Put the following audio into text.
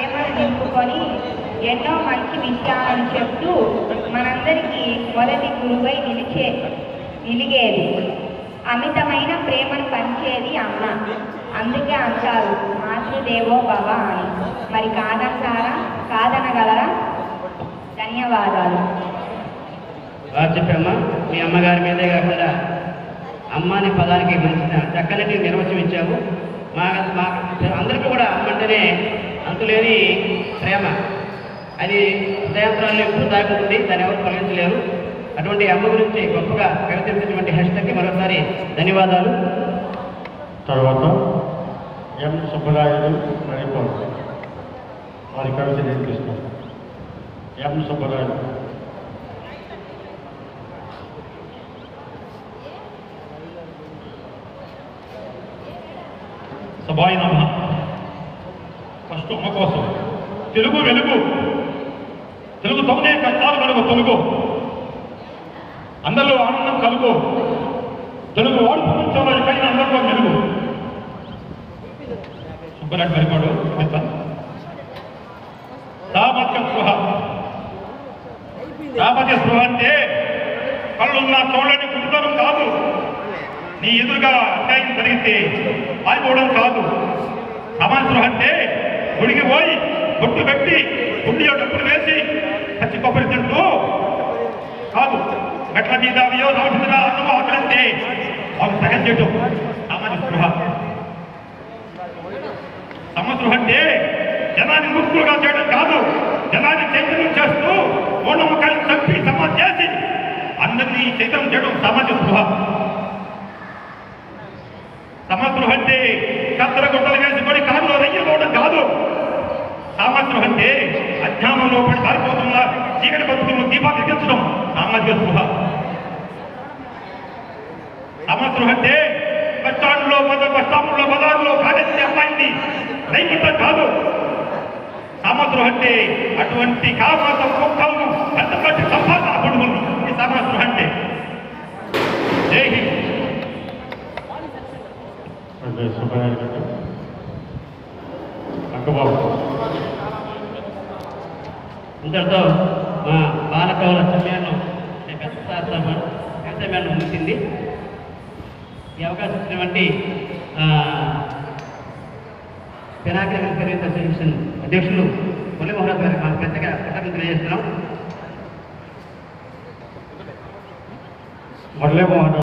ప్రేమను నింపుకొని ఎన్నో మంచి విషయాలను చెప్తూ మనందరికీ మొదటి గురువై నిలిగేది. అమితమైన ప్రేమను పంచేది అమ్మ. అందుకే అంటారు మాతృదేవో భవ అని. మరి కాదంటారా? కాదనగలరా? ధన్యవాదాలు. చెప్పమ్మా, మీ అమ్మగారి మీదే కాకుండా అమ్మ అనే పదానికి మంచి చక్కని నిర్వచనం ఇచ్చావు. మా అందరికీ కూడా అమ్మ అంటేనే అంతులేని ప్రేమ. అది హృదయాంతరాలను ఎప్పుడు దాకుంటుంది, దాన్ని ఎవరు తొలగించలేరు. అటువంటి అమ్మ గురించి గొప్పగా కవితటువంటి హెస్టర్కి మరోసారి ధన్యవాదాలు. తర్వాత ఎం సుబ్బరాయుడు మణిపూర్ వారి కవిత నేర్పిస్తారు. ఎం సుబ్బరాయుడు. సభాయి నమ. ఫస్ట్ అమ్మ కోసం తెలుగు వెలుగు, తెలుగుతోనే కష్టాలు కలుగు తొలుగు, అందరిలో ఆనందం కలుగు, తెలుగు వాడు ప్రపంచంలో ఎక్కడైనా అందరిలో మెలుగు. సుబ్బరాయుడు మరిపాడు దాపత్య స్పృహ. దాపత్య స్పృహ అంటే కళ్ళున్న చూడని కుటుంబం కాదు, నీ ఎదురుగా అన్యాయం జరిగితే ఆగిపోవడం కాదు. సమాజం అంటే గుడికి పోయి బొట్టు పెట్టి గుండిలో డబ్బులు వేసి పచ్చి కొబ్బరి తింటూ కాదు. గట్ల మీద అయ్యో నోటి మీద అన్నం ఆకలిస్తే వాళ్ళు సగం చేయటం సామాజిక స్పృహ. సమస్పృహ అంటే జనాన్ని ముక్కులుగా చేయడం కాదు, జనాన్ని చైతన్యం చేస్తూ మూఢనమ్మకాలను చంపి సమాజ్ చేసి అందరినీ చైతన్యం చేయడం సామాజిక స్పృహ. సమస్పృహ అంటే కత్తెర గుట్టలు వేసుకొని కారులో రెయ్యపోవడం కాదు. సామస్పృహ అంటే అజ్ఞానంలో పడి పారిపోతున్న చీకటి బతుకులను దీపాలు ఎగించడం సామాజిక స్పృహ. సమస్పృహ అంటే బస్టాండ్లో బజార్లో కాలేజీ అమ్మాయిని రైపట్టం కాదు. సమస్పృహ అంటే అటువంటి కావాల కుక్కలను పెద్దపట్టి సంపాదన పడుతుంది ఈ సమస్పృహ అంటే. జై హింద్. సుబ్బరాయుడు గారు అంకబాబు. ఇంతటితో మా బాలకవుల సమ్మేళనం సమ్మేళనం ముగిసింది. ఈ అవకాశం ఇచ్చినటువంటి పినాకిని సర్వీస్ అసోసియేషన్ అధ్యక్షులు మురళీమోహన్ గారికి మాకు పెద్దగా కృతజ్ఞతలు తెలియజేస్తున్నాం. మురళీమోహన్